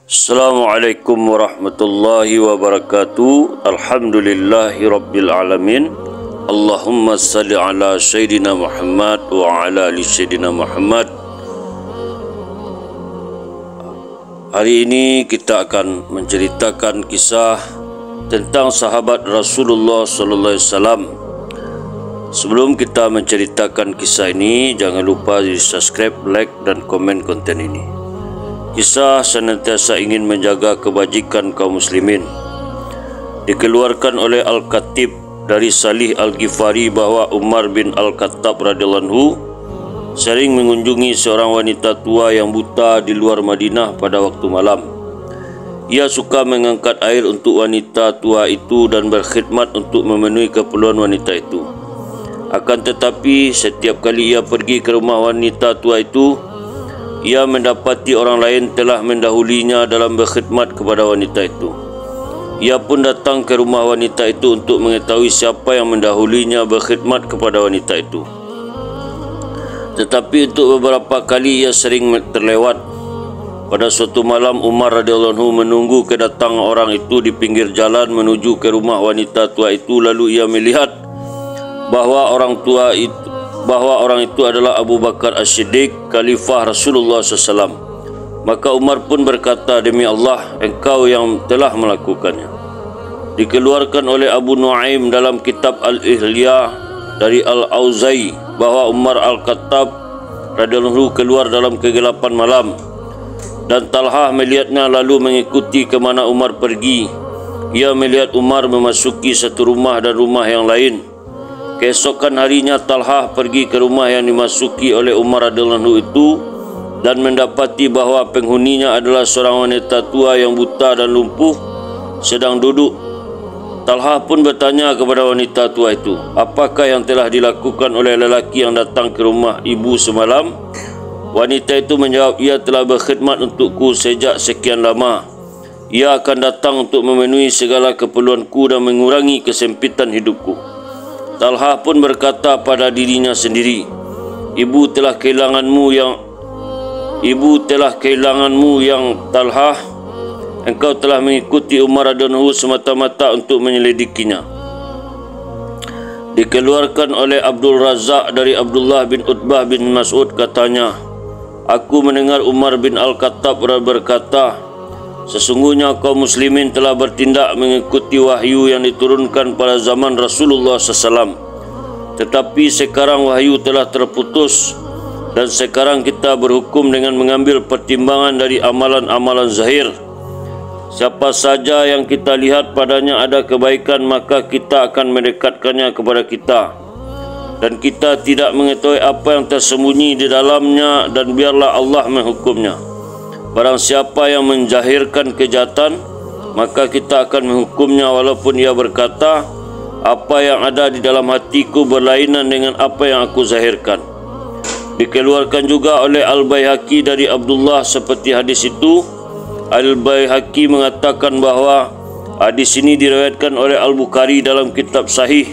Assalamualaikum warahmatullahi wabarakatuh. Alhamdulillahi rabbil alamin. Allahumma salli ala Sayyidina Muhammad wa ala ali Sayyidina Muhammad. Hari ini kita akan menceritakan kisah tentang sahabat Rasulullah sallallahu alaihi wasallam. Sebelum kita menceritakan kisah ini, jangan lupa di subscribe, like dan komen konten ini. Kisah senantiasa ingin menjaga kebajikan kaum muslimin. Dikeluarkan oleh Al-Khatib dari Salih Al-Ghifari bahawa Umar bin Al-Khattab radhiyallahu anhu sering mengunjungi seorang wanita tua yang buta di luar Madinah pada waktu malam. Ia suka mengangkat air untuk wanita tua itu dan berkhidmat untuk memenuhi keperluan wanita itu. Akan tetapi setiap kali ia pergi ke rumah wanita tua itu, ia mendapati orang lain telah mendahulinya dalam berkhidmat kepada wanita itu. Ia pun datang ke rumah wanita itu untuk mengetahui siapa yang mendahulinya berkhidmat kepada wanita itu. Tetapi untuk beberapa kali ia sering terlewat. Pada suatu malam, Umar radhiyallahu anhu menunggu kedatangan orang itu di pinggir jalan menuju ke rumah wanita tua itu. Lalu ia melihat bahawa orang itu adalah Abu Bakar As-Siddiq, Khalifah Rasulullah SAW. Maka Umar pun berkata, "Demi Allah, engkau yang telah melakukannya." Dikeluarkan oleh Abu Nuaim dalam kitab Al-Ihliya dari Al-Auza'i bahawa Umar Al-Khattab radhiyallahu anhu keluar dalam kegelapan malam, dan Talhah melihatnya lalu mengikuti ke mana Umar pergi. Ia melihat Umar memasuki satu rumah dan rumah yang lain. Keesokan harinya Talhah pergi ke rumah yang dimasuki oleh Umar radhiyallahu anhu itu dan mendapati bahawa penghuninya adalah seorang wanita tua yang buta dan lumpuh sedang duduk. Talhah pun bertanya kepada wanita tua itu, "Apakah yang telah dilakukan oleh lelaki yang datang ke rumah ibu semalam?" Wanita itu menjawab, "Ia telah berkhidmat untukku sejak sekian lama. Ia akan datang untuk memenuhi segala keperluanku dan mengurangi kesempitan hidupku." Talhah pun berkata pada dirinya sendiri, Ibu telah kehilanganmu yang Talhah. Engkau telah mengikuti Umar radhiyallahu anhu semata-mata untuk menyelidikinya." Dikeluarkan oleh Abdul Razak dari Abdullah bin Utbah bin Mas'ud katanya, "Aku mendengar Umar bin Al-Khattab berkata, sesungguhnya kaum muslimin telah bertindak mengikuti wahyu yang diturunkan pada zaman Rasulullah SAW. Tetapi sekarang wahyu telah terputus dan sekarang kita berhukum dengan mengambil pertimbangan dari amalan-amalan zahir. Siapa saja yang kita lihat padanya ada kebaikan, maka kita akan mendekatkannya kepada kita. Dan kita tidak mengetahui apa yang tersembunyi di dalamnya, dan biarlah Allah menghukumnya. Barang siapa yang menjahirkan kejahatan, maka kita akan menghukumnya walaupun ia berkata, apa yang ada di dalam hatiku berlainan dengan apa yang aku zahirkan." Dikeluarkan juga oleh Al-Baihaqi dari Abdullah seperti hadis itu. Al-Baihaqi mengatakan bahawa hadis ini diriwayatkan oleh Al-Bukhari dalam kitab Sahih.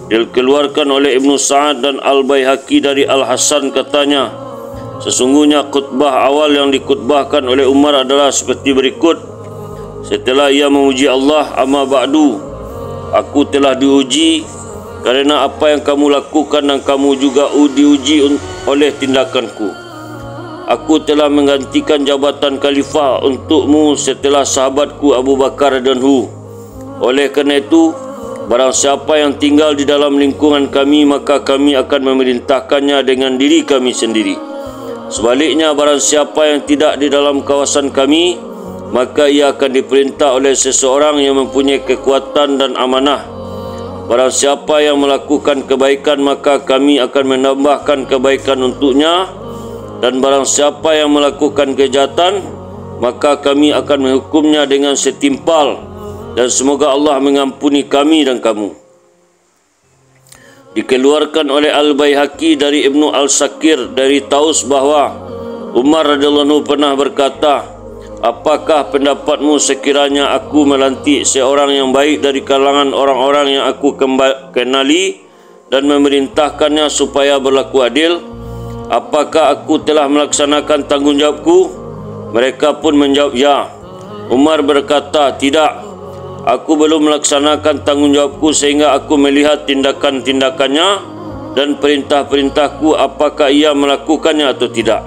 Dikeluarkan oleh Ibnu Sa'ad dan Al-Baihaqi dari Al-Hasan katanya, sesungguhnya khutbah awal yang dikhutbahkan oleh Umar adalah seperti berikut. Setelah ia memuji Allah, "Amma ba'du, aku telah diuji kerana apa yang kamu lakukan dan kamu juga diuji oleh tindakanku. Aku telah menggantikan jabatan khalifah untukmu setelah sahabatku Abu Bakar radhiyallahu anhu. Oleh kerana itu, barang siapa yang tinggal di dalam lingkungan kami, maka kami akan memerintahkannya dengan diri kami sendiri. Sebaliknya, barang siapa yang tidak di dalam kawasan kami, maka ia akan diperintah oleh seseorang yang mempunyai kekuatan dan amanah. Barang siapa yang melakukan kebaikan, maka kami akan menambahkan kebaikan untuknya. Dan barang siapa yang melakukan kejahatan, maka kami akan menghukumnya dengan setimpal. Dan semoga Allah mengampuni kami dan kamu." Dikeluarkan oleh Al-Baihaqi dari Ibnu Al-Sakir dari Taus bahawa Umar radhiyallahu anhu pernah berkata, "Apakah pendapatmu sekiranya aku melantik seorang yang baik dari kalangan orang-orang yang aku kenali dan memerintahkannya supaya berlaku adil? Apakah aku telah melaksanakan tanggungjawabku?" Mereka pun menjawab, ya. Umar berkata, tidak. Aku belum melaksanakan tanggungjawabku sehingga aku melihat tindakan-tindakannya dan perintah-perintahku apakah ia melakukannya atau tidak.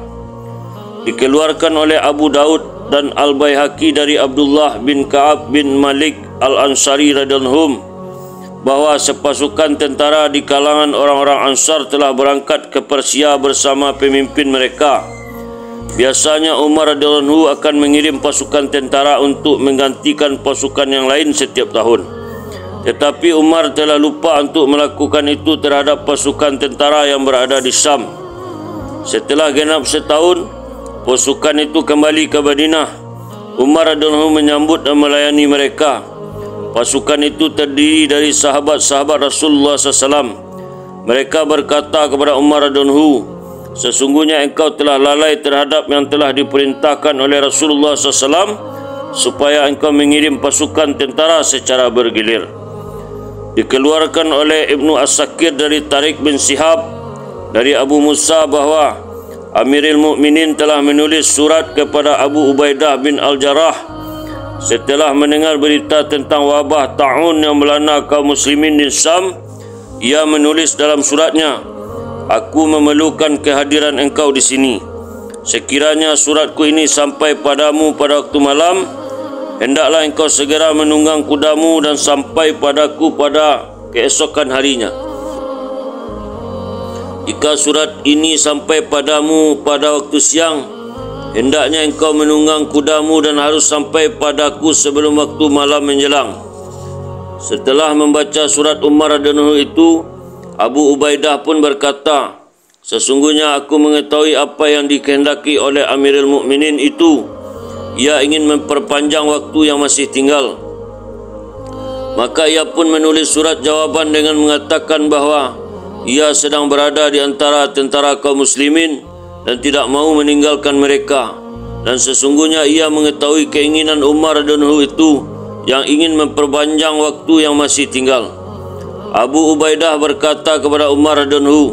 Dikeluarkan oleh Abu Daud dan Al-Baihaqi dari Abdullah bin Ka'ab bin Malik Al-Ansari radhiyallahu anhu bahawa sepasukan tentara di kalangan orang-orang Ansar telah berangkat ke Persia bersama pemimpin mereka. Biasanya Umar radhiyallahu anhu akan mengirim pasukan tentara untuk menggantikan pasukan yang lain setiap tahun. Tetapi Umar telah lupa untuk melakukan itu terhadap pasukan tentara yang berada di Syam. Setelah genap setahun, pasukan itu kembali ke Madinah. Umar radhiyallahu anhu menyambut dan melayani mereka. Pasukan itu terdiri dari sahabat-sahabat Rasulullah SAW. Mereka berkata kepada Umar radhiyallahu anhu, sesungguhnya engkau telah lalai terhadap yang telah diperintahkan oleh Rasulullah SAW supaya engkau mengirim pasukan tentara secara bergilir. Dikeluarkan oleh Ibnu As-Sakir dari Tariq bin Shihab dari Abu Musa bahawa Amirul Mukminin telah menulis surat kepada Abu Ubaidah bin Al-Jarrah setelah mendengar berita tentang wabah ta'un yang melanda kaum muslimin di Syam. Ia menulis dalam suratnya, aku memerlukan kehadiran engkau di sini. Sekiranya suratku ini sampai padamu pada waktu malam, hendaklah engkau segera menunggang kudamu dan sampai padaku pada keesokan harinya. Jika surat ini sampai padamu pada waktu siang, hendaknya engkau menunggang kudamu dan harus sampai padaku sebelum waktu malam menjelang. Setelah membaca surat Umar radhiyallahu anhu itu, Abu Ubaidah pun berkata, sesungguhnya aku mengetahui apa yang dikehendaki oleh Amirul Mukminin itu. Ia ingin memperpanjang waktu yang masih tinggal. Maka ia pun menulis surat jawaban dengan mengatakan bahawa ia sedang berada di antara tentara kaum muslimin dan tidak mahu meninggalkan mereka. Dan sesungguhnya ia mengetahui keinginan Umar radhiyallahu anhu itu yang ingin memperpanjang waktu yang masih tinggal. Abu Ubaidah berkata kepada Umar radhiyallahu anhu,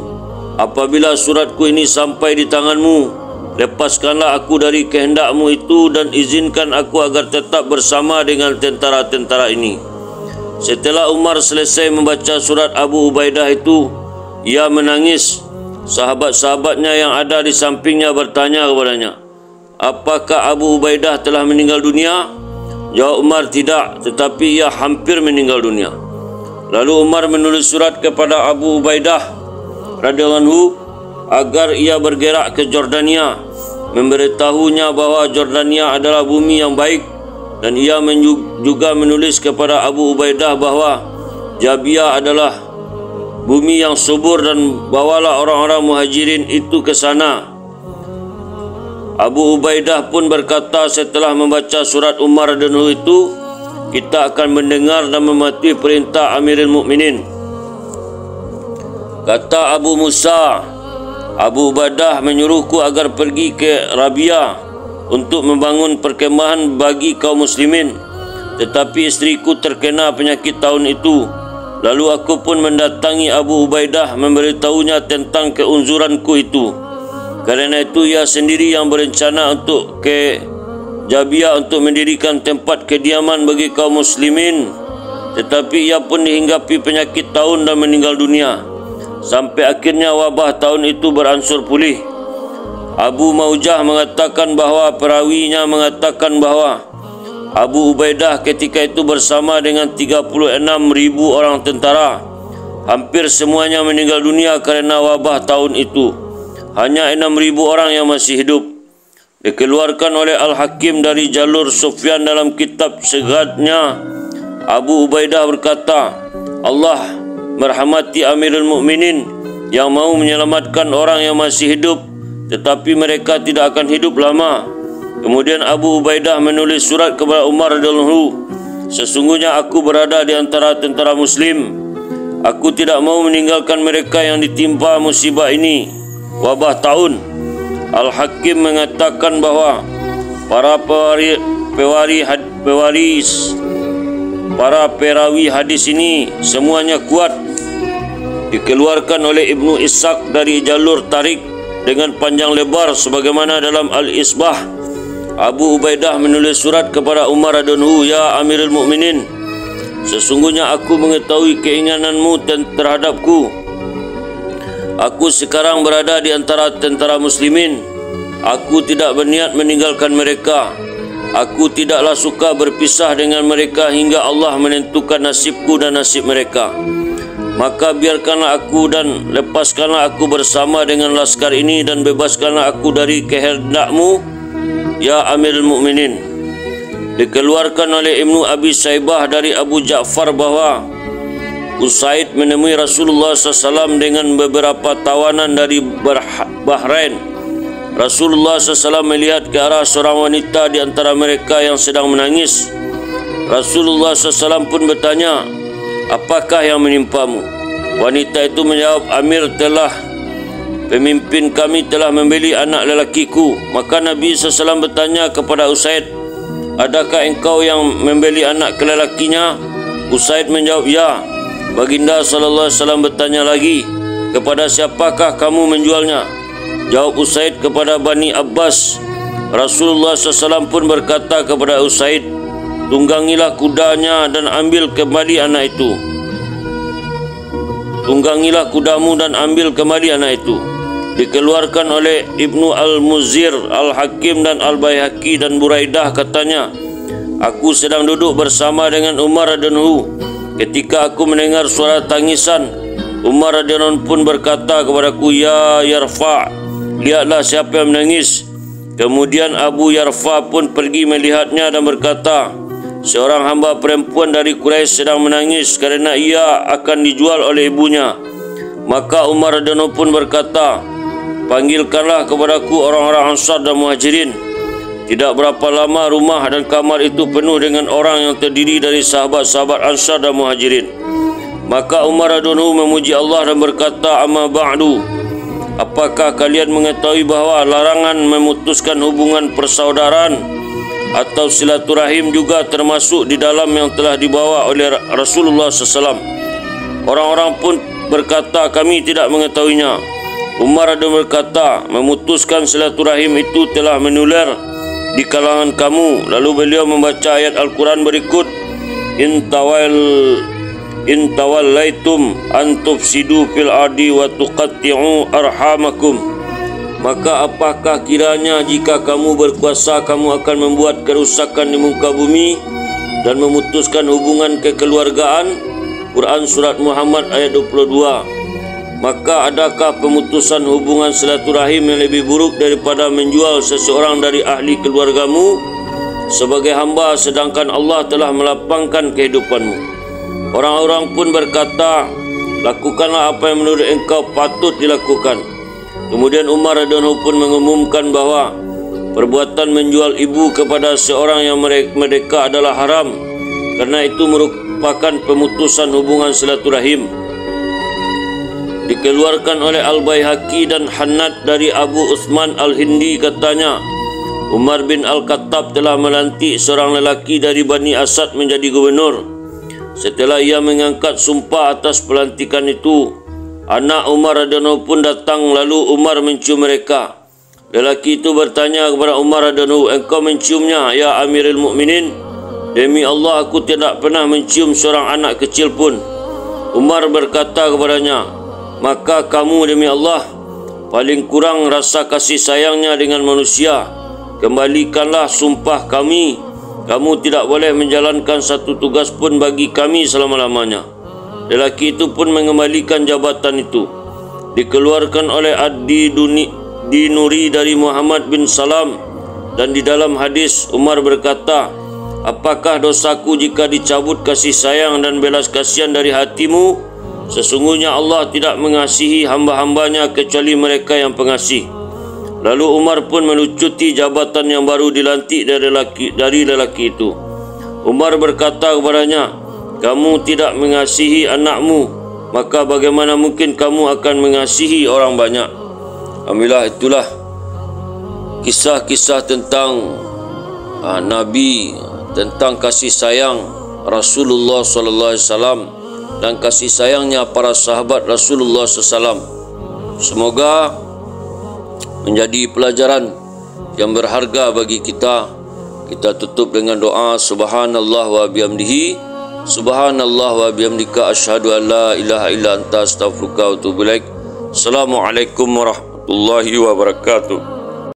apabila suratku ini sampai di tanganmu, lepaskanlah aku dari kehendakmu itu dan izinkan aku agar tetap bersama dengan tentara-tentara ini. Setelah Umar selesai membaca surat Abu Ubaidah itu, ia menangis. Sahabat-sahabatnya yang ada di sampingnya bertanya kepadanya, apakah Abu Ubaidah telah meninggal dunia? Jawab Umar, tidak, tetapi ia hampir meninggal dunia. Lalu Umar menulis surat kepada Abu Ubaidah radhiyallahu anhu agar ia bergerak ke Jordania, memberitahunya bahawa Jordania adalah bumi yang baik, dan ia juga menulis kepada Abu Ubaidah bahawa Jabiyah adalah bumi yang subur dan bawalah orang-orang muhajirin itu ke sana. Abu Ubaidah pun berkata setelah membaca surat Umar radhiyallahu anhu itu, kita akan mendengar dan mematuhi perintah Amirul Mukminin. Kata Abu Musa, Abu Ubaidah menyuruhku agar pergi ke Rabia untuk membangun perkemahan bagi kaum muslimin, tetapi istriku terkena penyakit tahun itu. Lalu aku pun mendatangi Abu Ubaidah memberitahunya tentang keunzuranku itu. Kerana itu ia sendiri yang berencana untuk ke Jabiyah untuk mendirikan tempat kediaman bagi kaum muslimin, tetapi ia pun dihinggapi penyakit tahun dan meninggal dunia. Sampai akhirnya wabah tahun itu beransur pulih. Abu Maujah mengatakan bahawa perawinya mengatakan bahawa Abu Ubaidah ketika itu bersama dengan 36,000 orang tentara. Hampir semuanya meninggal dunia kerana wabah tahun itu. Hanya 6,000 orang yang masih hidup. Dikeluarkan oleh Al-Hakim dari jalur Sufyan dalam kitab Segadnya. Abu Ubaidah berkata, Allah merahmati Amirul Mukminin yang mau menyelamatkan orang yang masih hidup, tetapi mereka tidak akan hidup lama. Kemudian Abu Ubaidah menulis surat kepada Umar radhiyallahu anhu, sesungguhnya aku berada di antara tentara muslim. Aku tidak mau meninggalkan mereka yang ditimpa musibah ini, wabah tahun. Al-Hakim mengatakan bahawa para perawi hadis ini semuanya kuat. Dikeluarkan oleh Ibnu Ishaq dari jalur Tariq dengan panjang lebar sebagaimana dalam Al-Isbah. Abu Ubaidah menulis surat kepada Umar radhiyallahu anhu, "Ya Amirul Mukminin, sesungguhnya aku mengetahui keinginanmu terhadapku. Aku sekarang berada di antara tentara muslimin. Aku tidak berniat meninggalkan mereka. Aku tidaklah suka berpisah dengan mereka hingga Allah menentukan nasibku dan nasib mereka. Maka biarkanlah aku dan lepaskanlah aku bersama dengan laskar ini dan bebaskanlah aku dari kehendakmu, ya Amirul Mukminin." Dikeluarkan oleh Ibnu Abi Saibah dari Abu Ja'far bahawa Usaid menemui Rasulullah SAW dengan beberapa tawanan dari Bahrain. Rasulullah SAW melihat ke arah seorang wanita di antara mereka yang sedang menangis. Rasulullah SAW pun bertanya, "Apakah yang menimpamu?" Wanita itu menjawab, "Pemimpin kami telah membeli anak lelakiku." Maka Nabi SAW bertanya kepada Usaid, "Adakah engkau yang membeli anak lelakinya?" Usaid menjawab, "Ya." Baginda SAW bertanya lagi, "Kepada siapakah kamu menjualnya?" Jawab Usaid, "Kepada Bani Abbas." Rasulullah SAW pun berkata kepada Usaid, "Tunggangilah kudanya dan ambil kembali anak itu." Tunggangilah kudamu dan ambil kembali anak itu. Dikeluarkan oleh Ibnu Al-Muzir, Al-Hakim dan Al-Baihaqi dan Buraidah katanya, "Aku sedang duduk bersama dengan Umar radhiyallahu anhu. Ketika aku mendengar suara tangisan, Umar radhiyallahu anhu pun berkata kepadaku, 'Ya Yarfa', lihatlah siapa yang menangis.' Kemudian Abu Yarfa pun pergi melihatnya dan berkata, 'Seorang hamba perempuan dari Quraisy sedang menangis kerana ia akan dijual oleh ibunya.' Maka Umar radhiyallahu anhu pun berkata, 'Panggilkanlah kepadaku orang-orang Ansar dan Muhajirin.' Tidak berapa lama rumah dan kamar itu penuh dengan orang yang terdiri dari sahabat-sahabat Ansar dan Muhajirin. Maka Umar radhiyallahu anhu memuji Allah dan berkata, 'Amma ba'du, apakah kalian mengetahui bahawa larangan memutuskan hubungan persaudaraan atau silaturahim juga termasuk di dalam yang telah dibawa oleh Rasulullah SAW?' Orang-orang pun berkata, 'Kami tidak mengetahuinya.' Umar radhiyallahu anhu berkata, 'Memutuskan silaturahim itu telah menular di kalangan kamu.' Lalu beliau membaca ayat Al-Quran berikut, In tawallaitum an tufsidu fil ardi wa tuqatti'u arhamakum." Maka apakah kiranya jika kamu berkuasa, kamu akan membuat kerusakan di muka bumi dan memutuskan hubungan kekeluargaan? Quran Surat Muhammad ayat 22. Maka adakah pemutusan hubungan silaturahim yang lebih buruk daripada menjual seseorang dari ahli keluargamu sebagai hamba sedangkan Allah telah melapangkan kehidupanmu? Orang-orang pun berkata, "Lakukanlah apa yang menurut engkau patut dilakukan." Kemudian Umar radhiyallahu anhu pun mengumumkan bahawa perbuatan menjual ibu kepada seorang yang merdeka adalah haram kerana itu merupakan pemutusan hubungan silaturahim. Dikeluarkan oleh Al-Baihaqi dan Hannad dari Abu Uthman Al-Hindi katanya, Umar bin Al-Khattab telah melantik seorang lelaki dari Bani Asad menjadi gubernur. Setelah ia mengangkat sumpah atas pelantikan itu, anak Umar radhiyallahu anhu pun datang, lalu Umar mencium mereka. Lelaki itu bertanya kepada Umar radhiyallahu anhu, "Engkau menciumnya, ya Amirul Mukminin?" "Demi Allah, aku tidak pernah mencium seorang anak kecil pun." Umar berkata kepadanya, "Maka kamu demi Allah paling kurang rasa kasih sayangnya dengan manusia. Kembalikanlah sumpah kami. Kamu tidak boleh menjalankan satu tugas pun bagi kami selama-lamanya." Lelaki itu pun mengembalikan jabatan itu. Dikeluarkan oleh Ad-Dinuri dari Muhammad bin Salam, dan di dalam hadis Umar berkata, "Apakah dosaku jika dicabut kasih sayang dan belas kasihan dari hatimu? Sesungguhnya Allah tidak mengasihi hamba-hambanya kecuali mereka yang pengasih." Lalu Umar pun melucuti jabatan yang baru dilantik dari lelaki itu. Umar berkata kepadanya, "Kamu tidak mengasihi anakmu, maka bagaimana mungkin kamu akan mengasihi orang banyak?" Alhamdulillah, itulah kisah-kisah tentang Nabi, tentang kasih sayang Rasulullah SAW dan kasih sayangnya para sahabat Rasulullah SAW. Semoga menjadi pelajaran yang berharga bagi kita. Kita tutup dengan doa subhanallah wa bihamdihi, subhanallah wa bihamdika, asyhadu an la ilaha illa anta, astaghfiruka wa atubu ilaik. Assalamualaikum warahmatullahi wabarakatuh.